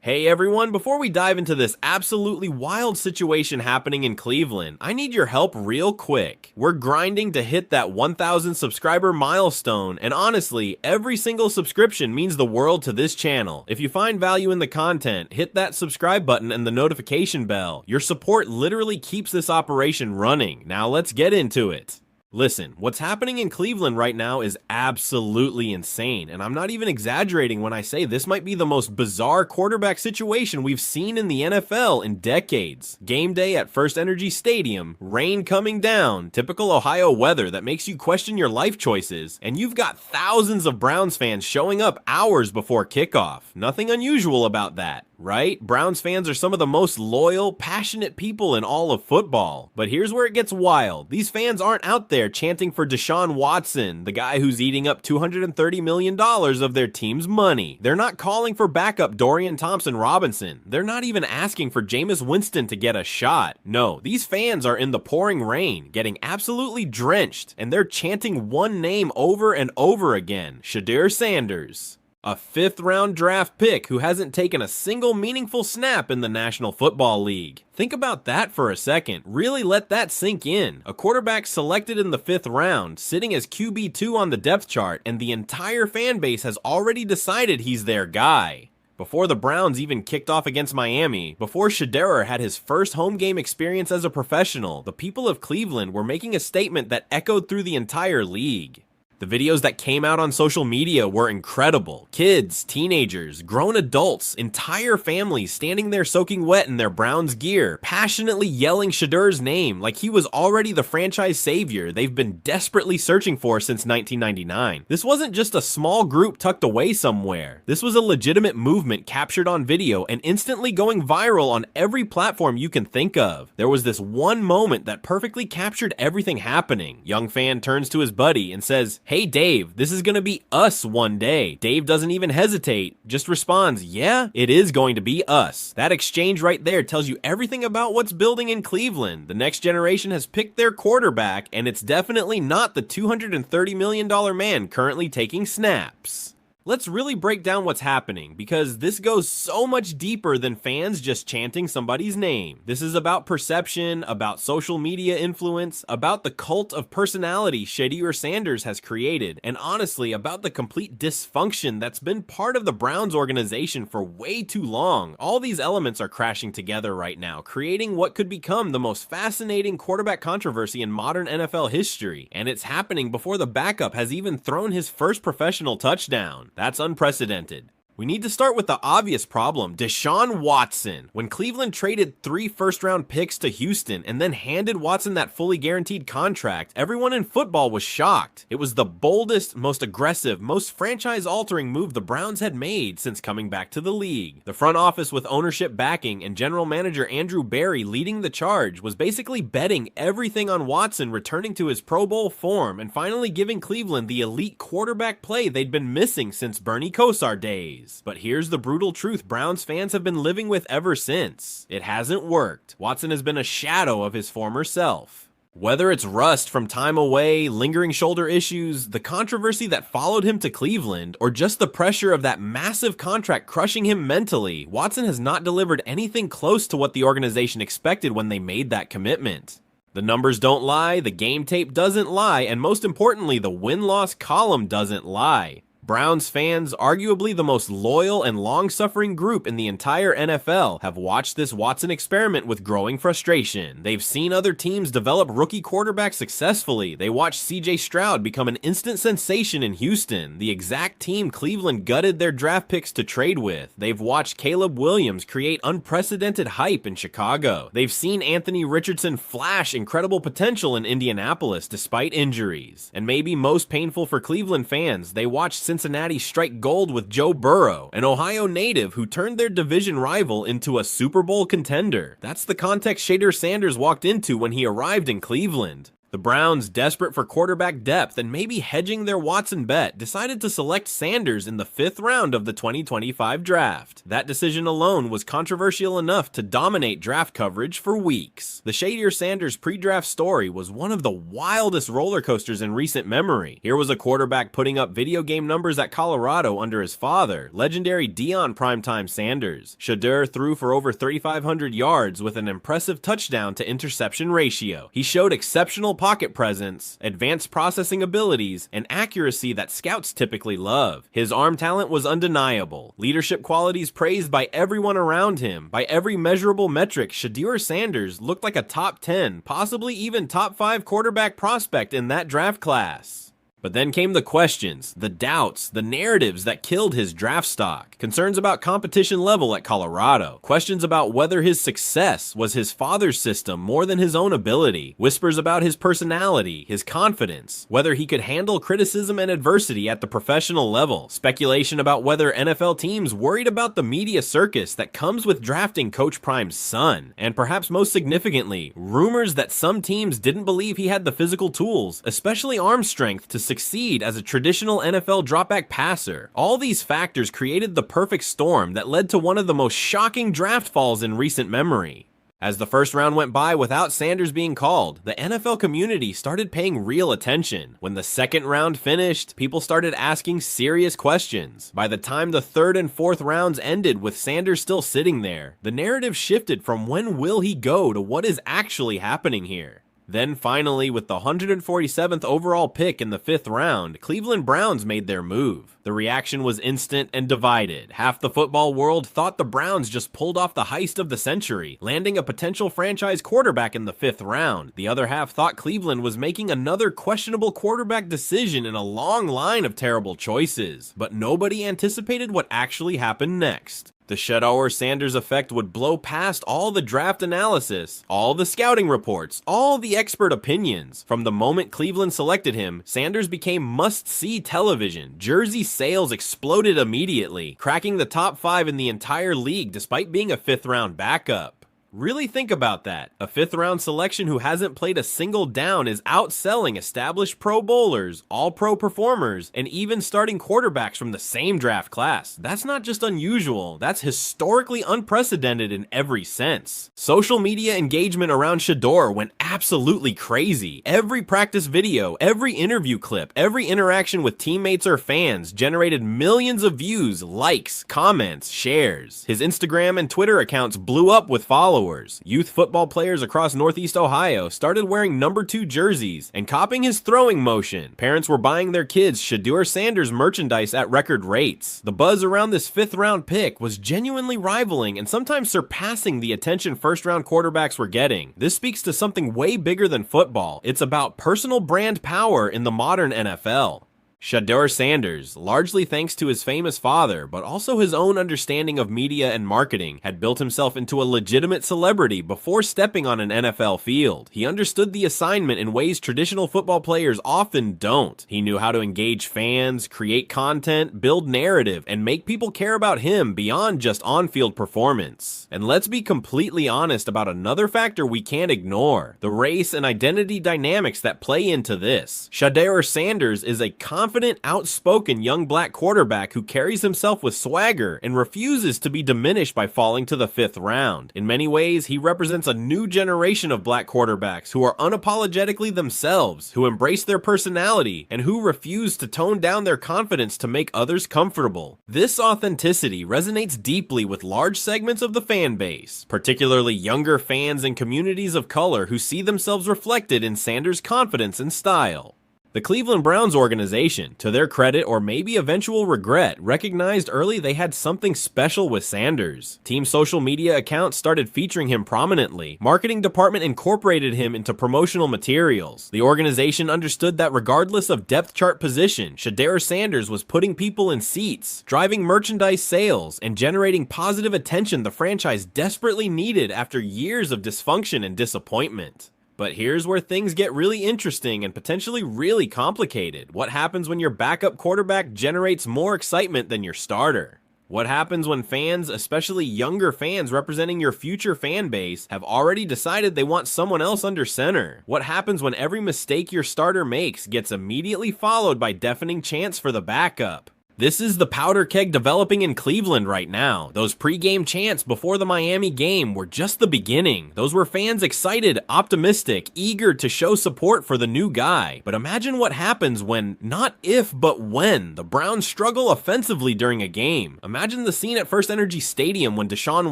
Hey everyone, before we dive into this absolutely wild situation happening in Cleveland, I need your help real quick. We're grinding to hit that 1,000 subscriber milestone, and honestly, every single subscription means the world to this channel. If you find value in the content, hit that subscribe button and the notification bell. Your support literally keeps this operation running. Now let's get into it. Listen, what's happening in Cleveland right now is absolutely insane, and I'm not even exaggerating when I say this might be the most bizarre quarterback situation we've seen in the NFL in decades. Game day at First Energy Stadium, rain coming down, typical Ohio weather that makes you question your life choices, and you've got thousands of Browns fans showing up hours before kickoff. Nothing unusual about that, right? Browns fans are some of the most loyal, passionate people in all of football. But here's where it gets wild. These fans aren't out there chanting for Deshaun Watson, the guy who's eating up $230 million of their team's money. They're not calling for backup Dorian Thompson-Robinson. They're not even asking for Jameis Winston to get a shot. No, these fans are in the pouring rain, getting absolutely drenched, and they're chanting one name over and over again: SHEDEUR Shedeur. A fifth-round draft pick who hasn't taken a single meaningful snap in the National Football League. Think about that for a second. Really let that sink in. A quarterback selected in the 5th round, sitting as QB2 on the depth chart, and the entire fan base has already decided he's their guy. Before the Browns even kicked off against Miami, before Shedeur had his first home game experience as a professional, the people of Cleveland were making a statement that echoed through the entire league. The videos that came out on social media were incredible. Kids, teenagers, grown adults, entire families standing there soaking wet in their Browns gear, passionately yelling Shedeur's name like he was already the franchise savior they've been desperately searching for since 1999. This wasn't just a small group tucked away somewhere. This was a legitimate movement captured on video and instantly going viral on every platform you can think of. There was this one moment that perfectly captured everything happening. Young fan turns to his buddy and says, "Hey Dave, this is gonna be us one day." Dave doesn't even hesitate, just responds, "Yeah, it is going to be us." That exchange right there tells you everything about what's building in Cleveland. The next generation has picked their quarterback, and it's definitely not the $230 million man currently taking snaps. Let's really break down what's happening, because this goes so much deeper than fans just chanting somebody's name. This is about perception, about social media influence, about the cult of personality SHEDEUR Shedeur has created, and honestly, about the complete dysfunction that's been part of the Browns organization for way too long. All these elements are crashing together right now, creating what could become the most fascinating quarterback controversy in modern NFL history, and it's happening before the backup has even thrown his first professional touchdown. That's unprecedented. We need to start with the obvious problem: Deshaun Watson. When Cleveland traded 3 first-round picks to Houston and then handed Watson that fully guaranteed contract, everyone in football was shocked. It was the boldest, most aggressive, most franchise-altering move the Browns had made since coming back to the league. The front office, with ownership backing and general manager Andrew Berry leading the charge, was basically betting everything on Watson returning to his Pro Bowl form and finally giving Cleveland the elite quarterback play they'd been missing since Bernie Kosar days. But here's the brutal truth Browns fans have been living with ever since: it hasn't worked. Watson has been a shadow of his former self. Whether it's rust from time away, lingering shoulder issues, the controversy that followed him to Cleveland, or just the pressure of that massive contract crushing him mentally, Watson has not delivered anything close to what the organization expected when they made that commitment. The numbers don't lie, the game tape doesn't lie, and most importantly, the win-loss column doesn't lie. Browns fans, arguably the most loyal and long-suffering group in the entire NFL, have watched this Watson experiment with growing frustration. They've seen other teams develop rookie quarterbacks successfully. They watched CJ Stroud become an instant sensation in Houston, the exact team Cleveland gutted their draft picks to trade with. They've watched Caleb Williams create unprecedented hype in Chicago. They've seen Anthony Richardson flash incredible potential in Indianapolis despite injuries. And maybe most painful for Cleveland fans, they watched Cincinnati strike gold with Joe Burrow, an Ohio native who turned their division rival into a Super Bowl contender. That's the context SHEDEUR Shedeur walked into when he arrived in Cleveland. The Browns, desperate for quarterback depth and maybe hedging their Watson bet, decided to select Sanders in the 5th round of the 2025 draft. That decision alone was controversial enough to dominate draft coverage for weeks. The SHEDEUR Sanders pre-draft story was one of the wildest roller coasters in recent memory. Here was a quarterback putting up video game numbers at Colorado under his father, legendary Deion primetime Sanders. Shedeur threw for over 3,500 yards with an impressive touchdown to interception ratio. He showed exceptional pocket presence, advanced processing abilities, and accuracy that scouts typically love. His arm talent was undeniable. Leadership qualities praised by everyone around him. By every measurable metric, SHEDEUR Sanders looked like a top 10, possibly even top 5 quarterback prospect in that draft class. But then came the questions, the doubts, the narratives that killed his draft stock. Concerns about competition level at Colorado. Questions about whether his success was his father's system more than his own ability. Whispers about his personality, his confidence, whether he could handle criticism and adversity at the professional level. Speculation about whether NFL teams worried about the media circus that comes with drafting Coach Prime's son. And perhaps most significantly, rumors that some teams didn't believe he had the physical tools, especially arm strength, to succeed as a traditional NFL dropback passer. All these factors created the perfect storm that led to one of the most shocking draft falls in recent memory. As the first round went by without Sanders being called, the NFL community started paying real attention. When the second round finished, people started asking serious questions. By the time the 3rd and 4th rounds ended with Sanders still sitting there, the narrative shifted from when will he go to what is actually happening here. Then finally, with the 147th overall pick in the 5th round, Cleveland Browns made their move. The reaction was instant and divided. Half the football world thought the Browns just pulled off the heist of the century, landing a potential franchise quarterback in the 5th round. The other half thought Cleveland was making another questionable quarterback decision in a long line of terrible choices. But nobody anticipated what actually happened next. The SHEDEUR Sanders effect would blow past all the draft analysis, all the scouting reports, all the expert opinions. From the moment Cleveland selected him, Sanders became must-see television. Jersey sales exploded immediately, cracking the top 5 in the entire league despite being a 5th-round backup. Really think about that. A 5th round selection who hasn't played a single down is outselling established Pro Bowlers, all-pro performers, and even starting quarterbacks from the same draft class. That's not just unusual, that's historically unprecedented in every sense. Social media engagement around Shedeur went absolutely crazy. Every practice video, every interview clip, every interaction with teammates or fans generated millions of views, likes, comments, shares. His Instagram and Twitter accounts blew up with followers. Youth football players across Northeast Ohio started wearing number 2 jerseys and copying his throwing motion. Parents were buying their kids SHEDEUR Sanders merchandise at record rates. The buzz around this 5th round pick was genuinely rivaling and sometimes surpassing the attention 1st round quarterbacks were getting. This speaks to something way bigger than football. It's about personal brand power in the modern NFL. SHEDEUR Sanders, largely thanks to his famous father, but also his own understanding of media and marketing, had built himself into a legitimate celebrity before stepping on an NFL field. He understood the assignment in ways traditional football players often don't. He knew how to engage fans, create content, build narrative, and make people care about him beyond just on-field performance. And let's be completely honest about another factor we can't ignore: the race and identity dynamics that play into this. SHEDEUR Sanders is a confident, outspoken young black quarterback who carries himself with swagger and refuses to be diminished by falling to the 5th round. In many ways, he represents a new generation of black quarterbacks who are unapologetically themselves, who embrace their personality, and who refuse to tone down their confidence to make others comfortable. This authenticity resonates deeply with large segments of the fan base, particularly younger fans and communities of color who see themselves reflected in Sanders' confidence and style. The Cleveland Browns organization, to their credit or maybe eventual regret, recognized early they had something special with Sanders. Team social media accounts started featuring him prominently. Marketing department incorporated him into promotional materials. The organization understood that regardless of depth chart position, SHEDEUR Sanders was putting people in seats, driving merchandise sales, and generating positive attention the franchise desperately needed after years of dysfunction and disappointment. But here's where things get really interesting and potentially really complicated. What happens when your backup quarterback generates more excitement than your starter? What happens when fans, especially younger fans representing your future fan base, have already decided they want someone else under center? What happens when every mistake your starter makes gets immediately followed by deafening chants for the backup? This is the powder keg developing in Cleveland right now. Those pre-game chants before the Miami game were just the beginning. Those were fans excited, optimistic, eager to show support for the new guy. But imagine what happens when, not if, but when, the Browns struggle offensively during a game. Imagine the scene at First Energy Stadium when Deshaun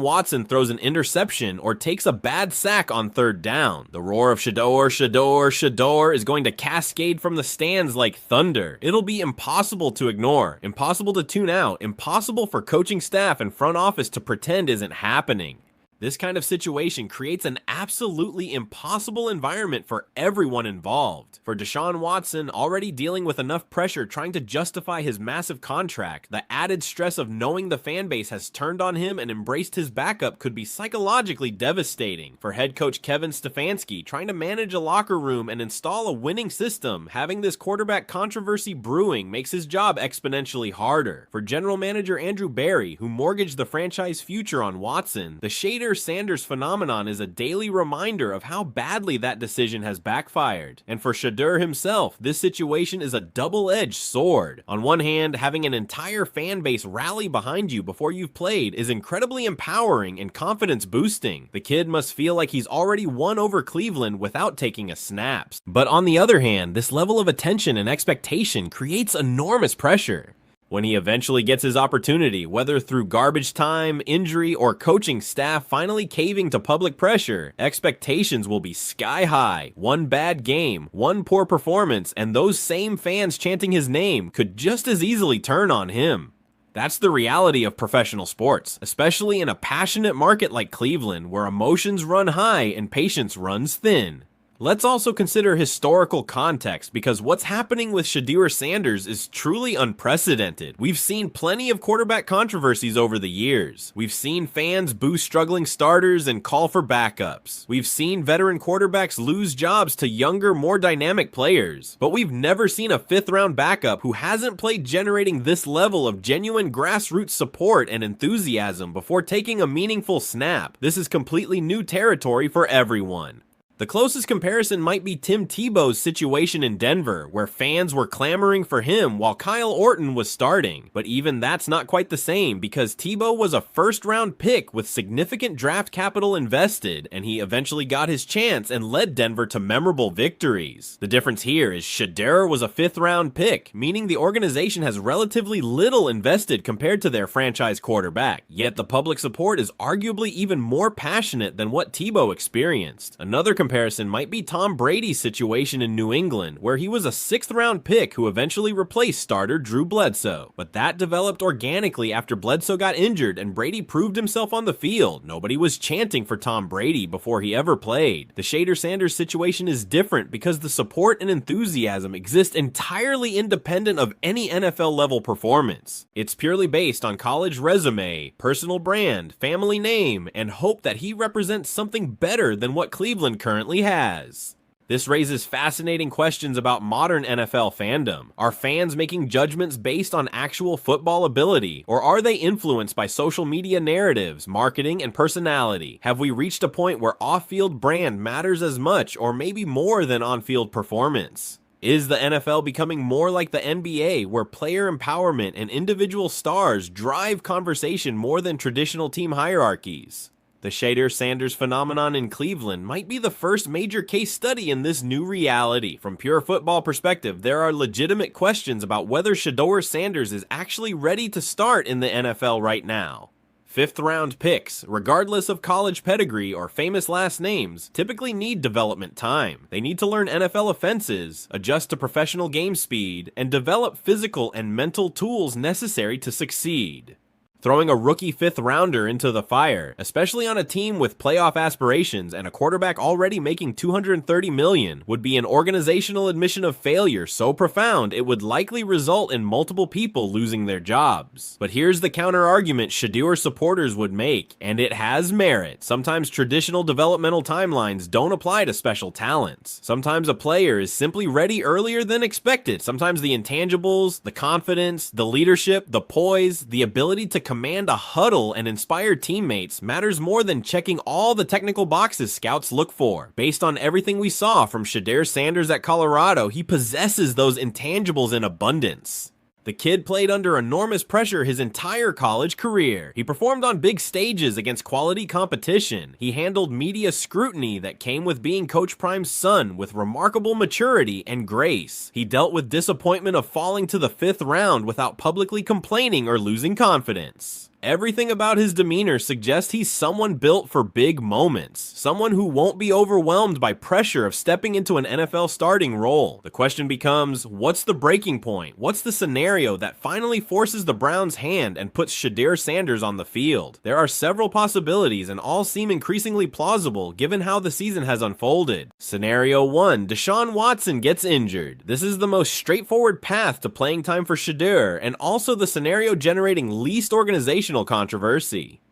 Watson throws an interception or takes a bad sack on third down. The roar of SHEDEUR Shedeur Shedeur is going to cascade from the stands like thunder. It'll be impossible to ignore, impossible to tune out, impossible for coaching staff and front office to pretend isn't happening. This kind of situation creates an absolutely impossible environment for everyone involved. For Deshaun Watson, already dealing with enough pressure trying to justify his massive contract, the added stress of knowing the fan base has turned on him and embraced his backup could be psychologically devastating. For head coach Kevin Stefanski, trying to manage a locker room and install a winning system, having this quarterback controversy brewing makes his job exponentially harder. For general manager Andrew Berry, who mortgaged the franchise future on Watson, the SHEDEUR Sanders phenomenon is a daily reminder of how badly that decision has backfired. And for Shedeur himself, this situation is a double-edged sword. On one hand, having an entire fan base rally behind you before you've played is incredibly empowering and confidence-boosting. The kid must feel like he's already won over Cleveland without taking a snap. But on the other hand, this level of attention and expectation creates enormous pressure. When he eventually gets his opportunity, whether through garbage time, injury, or coaching staff finally caving to public pressure, expectations will be sky high. One bad game, one poor performance, and those same fans chanting his name could just as easily turn on him. That's the reality of professional sports, especially in a passionate market like Cleveland, where emotions run high and patience runs thin. Let's also consider historical context, because what's happening with SHEDEUR Sanders is truly unprecedented. We've seen plenty of quarterback controversies over the years. We've seen fans boo struggling starters and call for backups. We've seen veteran quarterbacks lose jobs to younger, more dynamic players. But we've never seen a fifth-round backup who hasn't played generating this level of genuine grassroots support and enthusiasm before taking a meaningful snap. This is completely new territory for everyone. The closest comparison might be Tim Tebow's situation in Denver, where fans were clamoring for him while Kyle Orton was starting. But even that's not quite the same, because Tebow was a first-round pick with significant draft capital invested, and he eventually got his chance and led Denver to memorable victories. The difference here is Shedeur was a fifth-round pick, meaning the organization has relatively little invested compared to their franchise quarterback. Yet the public support is arguably even more passionate than what Tebow experienced. Another comparison might be Tom Brady's situation in New England, where he was a sixth-round pick who eventually replaced starter Drew Bledsoe. But that developed organically after Bledsoe got injured and Brady proved himself on the field. Nobody was chanting for Tom Brady before he ever played. The SHEDEUR Sanders situation is different because the support and enthusiasm exist entirely independent of any NFL-level performance. It's purely based on college resume, personal brand, family name, and hope that he represents something better than what Cleveland currently has. This raises fascinating questions about modern NFL fandom. Are fans making judgments based on actual football ability, or are they influenced by social media narratives, marketing, and personality? Have we reached a point where off-field brand matters as much, or maybe more than on-field performance? Is the NFL becoming more like the NBA, where player empowerment and individual stars drive conversation more than traditional team hierarchies? The SHEDEUR Sanders phenomenon in Cleveland might be the first major case study in this new reality. From pure football perspective, there are legitimate questions about whether SHEDEUR Sanders is actually ready to start in the NFL right now. Fifth-round picks, regardless of college pedigree or famous last names, typically need development time. They need to learn NFL offenses, adjust to professional game speed, and develop physical and mental tools necessary to succeed. Throwing a rookie fifth-rounder into the fire, especially on a team with playoff aspirations and a quarterback already making $230 million, would be an organizational admission of failure so profound it would likely result in multiple people losing their jobs. But here's the counter-argument SHEDEUR supporters would make, and it has merit. Sometimes traditional developmental timelines don't apply to special talents. Sometimes a player is simply ready earlier than expected. Sometimes the intangibles, the confidence, the leadership, the poise, the ability to command a huddle and inspire teammates matters more than checking all the technical boxes scouts look for. Based on everything we saw from SHEDEUR Shedeur at Colorado, he possesses those intangibles in abundance. The kid played under enormous pressure his entire college career. He performed on big stages against quality competition. He handled media scrutiny that came with being Coach Prime's son with remarkable maturity and grace. He dealt with disappointment of falling to the 5th round without publicly complaining or losing confidence. Everything about his demeanor suggests he's someone built for big moments, someone who won't be overwhelmed by pressure of stepping into an NFL starting role. The question becomes, what's the breaking point? What's the scenario that finally forces the Browns' hand and puts SHEDEUR Shedeur on the field? There are several possibilities and all seem increasingly plausible given how the season has unfolded. Scenario 1, Deshaun Watson gets injured. This is the most straightforward path to playing time for SHEDEUR and also the scenario generating least organizational controversy.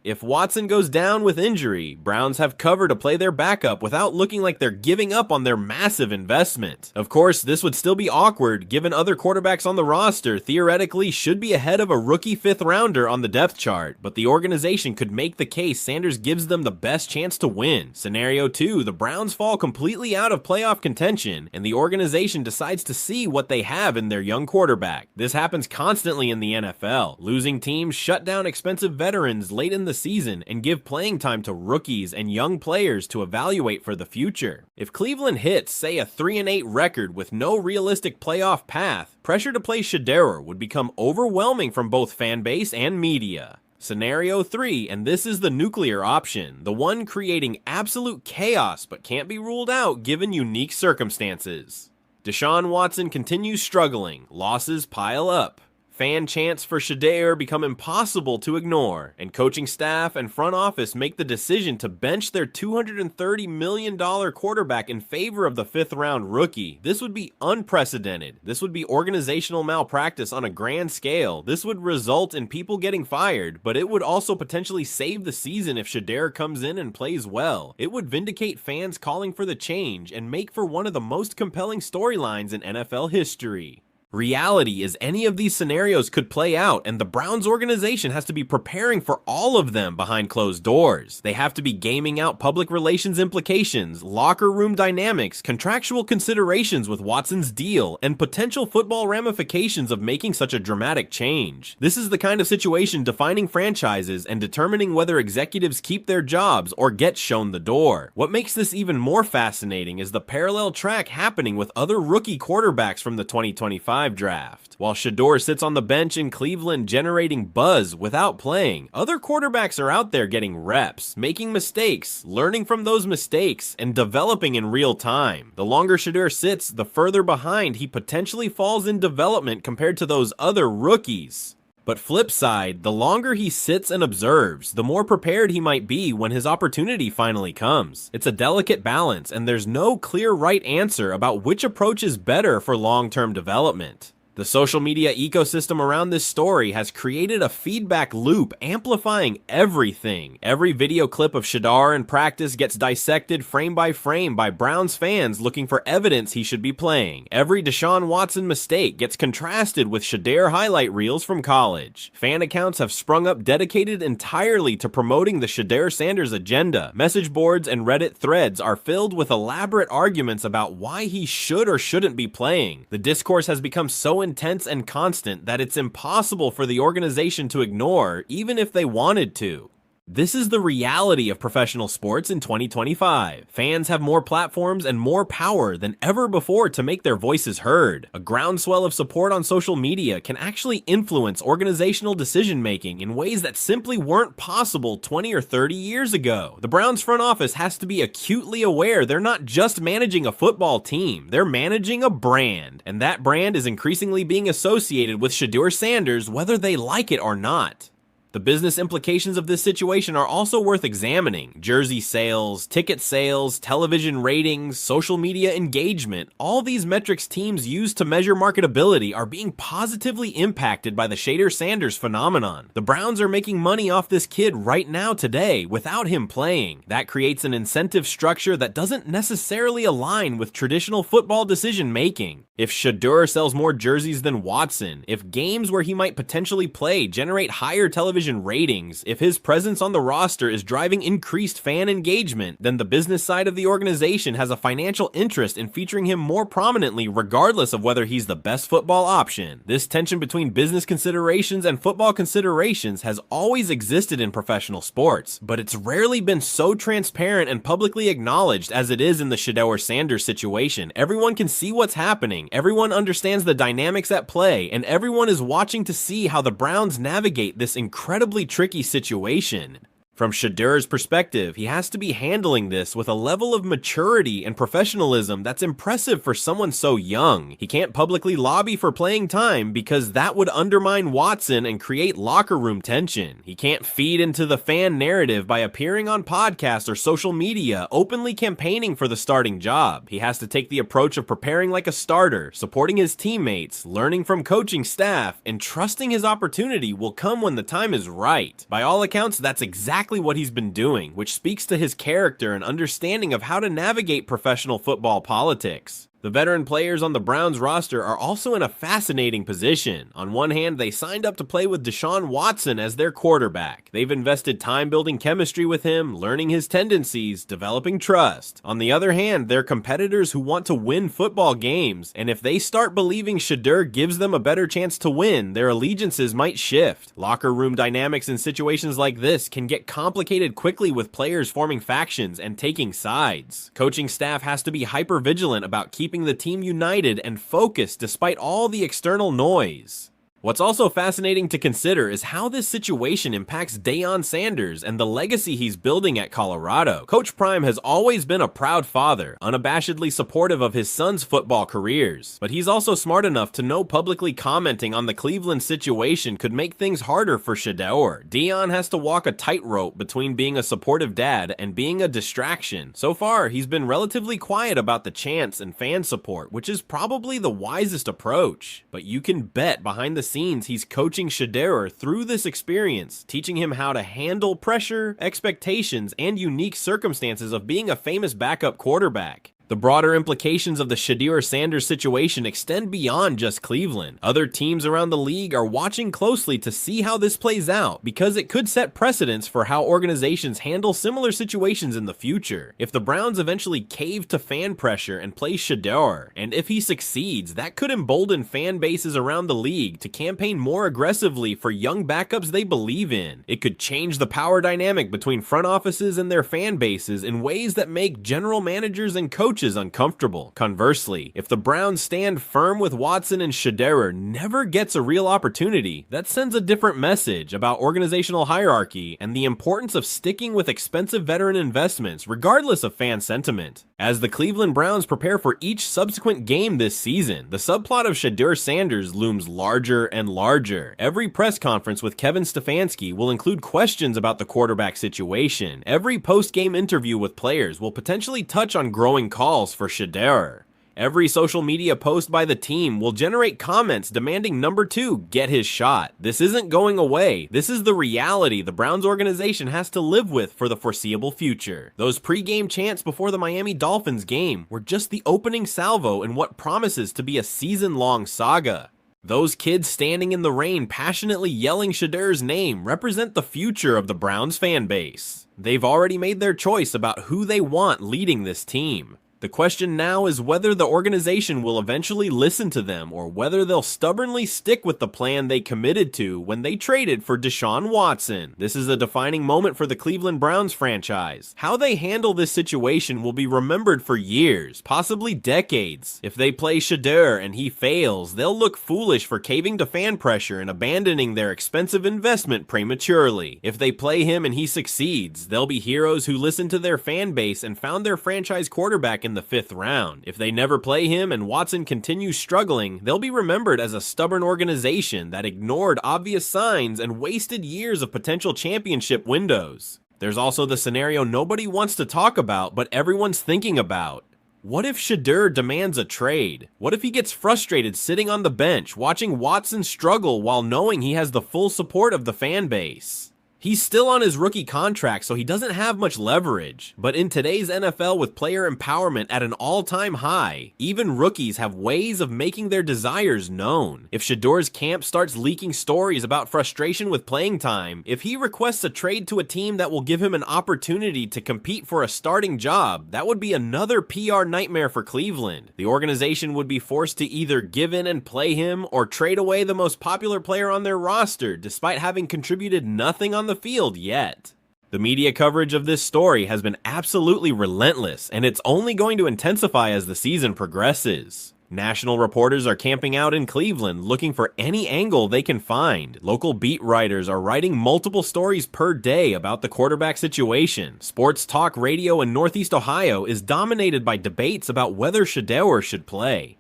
If Watson goes down with injury, Browns have cover to play their backup without looking like they're giving up on their massive investment. Of course, this would still be awkward given other quarterbacks on the roster theoretically should be ahead of a rookie 5th rounder on the depth chart, but the organization could make the case Sanders gives them the best chance to win. Scenario 2, the Browns fall completely out of playoff contention and the organization decides to see what they have in their young quarterback. This happens constantly in the NFL. Losing teams shut down expensive veterans late in the season and give playing time to rookies and young players to evaluate for the future. If Cleveland hits, say, a 3-8 record with no realistic playoff path, pressure to play Shedeur would become overwhelming from both fan base and media. Scenario 3, and this is the nuclear option, the one creating absolute chaos but can't be ruled out given unique circumstances. Deshaun Watson continues struggling, losses pile up. Fan chants for Shedeur become impossible to ignore, and coaching staff and front office make the decision to bench their $230 million quarterback in favor of the 5th round rookie. This would be unprecedented. This would be organizational malpractice on a grand scale. This would result in people getting fired, but it would also potentially save the season if Shedeur comes in and plays well. It would vindicate fans calling for the change and make for one of the most compelling storylines in NFL history. Reality is any of these scenarios could play out, and the Browns organization has to be preparing for all of them behind closed doors. They have to be gaming out public relations implications, locker room dynamics, contractual considerations with Watson's deal, and potential football ramifications of making such a dramatic change. This is the kind of situation defining franchises and determining whether executives keep their jobs or get shown the door. What makes this even more fascinating is the parallel track happening with other rookie quarterbacks from the 2025 draft. While Shedeur sits on the bench in Cleveland generating buzz without playing, other quarterbacks are out there getting reps, making mistakes, learning from those mistakes, and developing in real time. The longer Shedeur sits, the further behind he potentially falls in development compared to those other rookies. But flip side, the longer he sits and observes, the more prepared he might be when his opportunity finally comes. It's a delicate balance, and there's no clear right answer about which approach is better for long-term development. The social media ecosystem around this story has created a feedback loop amplifying everything. Every video clip of Shedeur in practice gets dissected frame by frame by Browns fans looking for evidence he should be playing. Every Deshaun Watson mistake gets contrasted with Shedeur highlight reels from college. Fan accounts have sprung up dedicated entirely to promoting the SHEDEUR Shedeur agenda. Message boards and Reddit threads are filled with elaborate arguments about why he should or shouldn't be playing. The discourse has become so intense and constant that it's impossible for the organization to ignore, even if they wanted to. This is the reality of professional sports in 2025. Fans have more platforms and more power than ever before to make their voices heard. A groundswell of support on social media can actually influence organizational decision-making in ways that simply weren't possible 20 or 30 years ago. The Browns front office has to be acutely aware they're not just managing a football team, they're managing a brand, and that brand is increasingly being associated with SHEDEUR Shedeur whether they like it or not. The business implications of this situation are also worth examining. Jersey sales, ticket sales, television ratings, social media engagement, all these metrics teams use to measure marketability are being positively impacted by the SHEDEUR Shedeur phenomenon. The Browns are making money off this kid right now today without him playing. That creates an incentive structure that doesn't necessarily align with traditional football decision making. If Shedeur sells more jerseys than Watson, if games where he might potentially play generate higher television ratings, if his presence on the roster is driving increased fan engagement, then the business side of the organization has a financial interest in featuring him more prominently regardless of whether he's the best football option. This tension between business considerations and football considerations has always existed in professional sports, but it's rarely been so transparent and publicly acknowledged as it is in the SHEDEUR Shedeur situation. Everyone can see what's happening. Everyone understands the dynamics at play, and everyone is watching to see how the Browns navigate this incredibly tricky situation. From Shedeur's perspective, he has to be handling this with a level of maturity and professionalism that's impressive for someone so young. He can't publicly lobby for playing time because that would undermine Watson and create locker room tension. He can't feed into the fan narrative by appearing on podcasts or social media, openly campaigning for the starting job. He has to take the approach of preparing like a starter, supporting his teammates, learning from coaching staff, and trusting his opportunity will come when the time is right. By all accounts, that's exactly what he's been doing, which speaks to his character and understanding of how to navigate professional football politics. The veteran players on the Browns roster are also in a fascinating position. On one hand, they signed up to play with Deshaun Watson as their quarterback. They've invested time building chemistry with him, learning his tendencies, developing trust. On the other hand, they're competitors who want to win football games, and if they start believing Shedeur gives them a better chance to win, their allegiances might shift. Locker room dynamics in situations like this can get complicated quickly with players forming factions and taking sides. Coaching staff has to be hyper-vigilant about keeping the team united and focused despite all the external noise. What's also fascinating to consider is how this situation impacts Deion Sanders and the legacy he's building at Colorado. Coach Prime has always been a proud father, unabashedly supportive of his sons' football careers, but he's also smart enough to know publicly commenting on the Cleveland situation could make things harder for Shedeur. Deion has to walk a tightrope between being a supportive dad and being a distraction. So far, he's been relatively quiet about the chants and fan support, which is probably the wisest approach, but you can bet behind the scenes he's coaching Shedeur through this experience, teaching him how to handle pressure, expectations, and unique circumstances of being a famous backup quarterback. The broader implications of the SHEDEUR Sanders situation extend beyond just Cleveland. Other teams around the league are watching closely to see how this plays out because it could set precedents for how organizations handle similar situations in the future. If the Browns eventually cave to fan pressure and play Shedeur, and if he succeeds, that could embolden fan bases around the league to campaign more aggressively for young backups they believe in. It could change the power dynamic between front offices and their fan bases in ways that make general managers and coaches uncomfortable. Conversely, if the Browns stand firm with Watson and Shedeur never gets a real opportunity, that sends a different message about organizational hierarchy and the importance of sticking with expensive veteran investments regardless of fan sentiment. As the Cleveland Browns prepare for each subsequent game this season, the subplot of SHEDEUR Sanders looms larger and larger. Every press conference with Kevin Stefanski will include questions about the quarterback situation. Every post-game interview with players will potentially touch on growing calls for Shedeur. Every social media post by the team will generate comments demanding number 2 get his shot. This isn't going away. This is the reality the Browns organization has to live with for the foreseeable future. Those pre-game chants before the Miami Dolphins game were just the opening salvo in what promises to be a season-long saga. Those kids standing in the rain passionately yelling Shedeur's name represent the future of the Browns fan base. They've already made their choice about who they want leading this team. The question now is whether the organization will eventually listen to them or whether they'll stubbornly stick with the plan they committed to when they traded for Deshaun Watson. This is a defining moment for the Cleveland Browns franchise. How they handle this situation will be remembered for years, possibly decades. If they play Shedeur and he fails, they'll look foolish for caving to fan pressure and abandoning their expensive investment prematurely. If they play him and he succeeds, they'll be heroes who listened to their fan base and found their franchise quarterback in the 5th round. If they never play him and Watson continues struggling, they'll be remembered as a stubborn organization that ignored obvious signs and wasted years of potential championship windows. There's also the scenario nobody wants to talk about, but everyone's thinking about. What if Shedeur demands a trade? What if he gets frustrated sitting on the bench, watching Watson struggle while knowing he has the full support of the fan base? He's still on his rookie contract, so he doesn't have much leverage. But in today's NFL with player empowerment at an all-time high, even rookies have ways of making their desires known. If Shedeur's camp starts leaking stories about frustration with playing time, if he requests a trade to a team that will give him an opportunity to compete for a starting job, that would be another PR nightmare for Cleveland. The organization would be forced to either give in and play him or trade away the most popular player on their roster, despite having contributed nothing on the field yet. The media coverage of this story has been absolutely relentless, and it's only going to intensify as the season progresses. National reporters are camping out in Cleveland looking for any angle they can find. Local beat writers are writing multiple stories per day about the quarterback situation. Sports talk radio in Northeast Ohio is dominated by debates about whether Shedeur should play.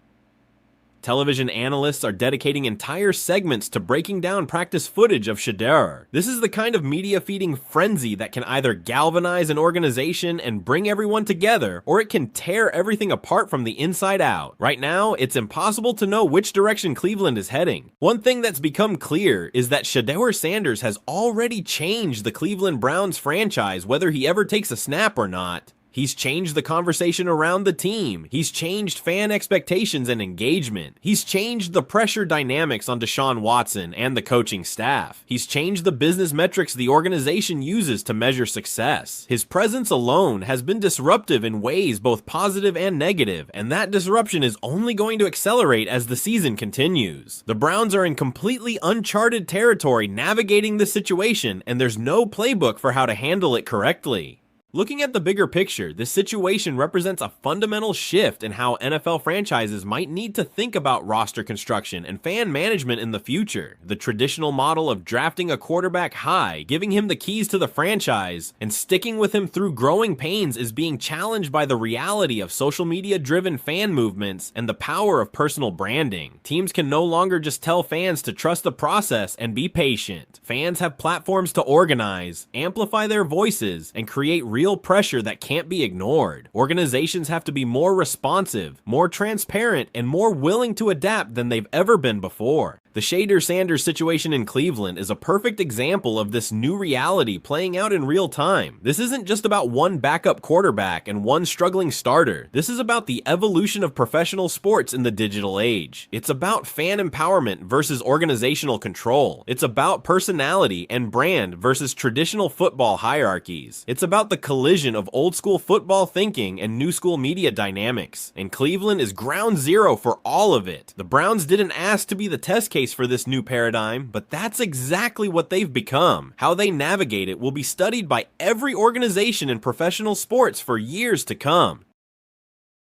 Television analysts are dedicating entire segments to breaking down practice footage of Shedeur. This is the kind of media-feeding frenzy that can either galvanize an organization and bring everyone together, or it can tear everything apart from the inside out. Right now, it's impossible to know which direction Cleveland is heading. One thing that's become clear is that SHEDEUR Shedeur has already changed the Cleveland Browns franchise, whether he ever takes a snap or not. He's changed the conversation around the team. He's changed fan expectations and engagement. He's changed the pressure dynamics on Deshaun Watson and the coaching staff. He's changed the business metrics the organization uses to measure success. His presence alone has been disruptive in ways both positive and negative, and that disruption is only going to accelerate as the season continues. The Browns are in completely uncharted territory navigating this situation, and there's no playbook for how to handle it correctly. Looking at the bigger picture, this situation represents a fundamental shift in how NFL franchises might need to think about roster construction and fan management in the future. The traditional model of drafting a quarterback high, giving him the keys to the franchise, and sticking with him through growing pains is being challenged by the reality of social media-driven fan movements and the power of personal branding. Teams can no longer just tell fans to trust the process and be patient. Fans have platforms to organize, amplify their voices, and create real pressure that can't be ignored. Organizations have to be more responsive, more transparent, and more willing to adapt than they've ever been before. The SHEDEUR Shedeur situation in Cleveland is a perfect example of this new reality playing out in real time. This isn't just about one backup quarterback and one struggling starter. This is about the evolution of professional sports in the digital age. It's about fan empowerment versus organizational control. It's about personality and brand versus traditional football hierarchies. It's about the collision of old school football thinking and new school media dynamics. And Cleveland is ground zero for all of it. The Browns didn't ask to be the test case for this new paradigm, but that's exactly what they've become. How they navigate it will be studied by every organization in professional sports for years to come.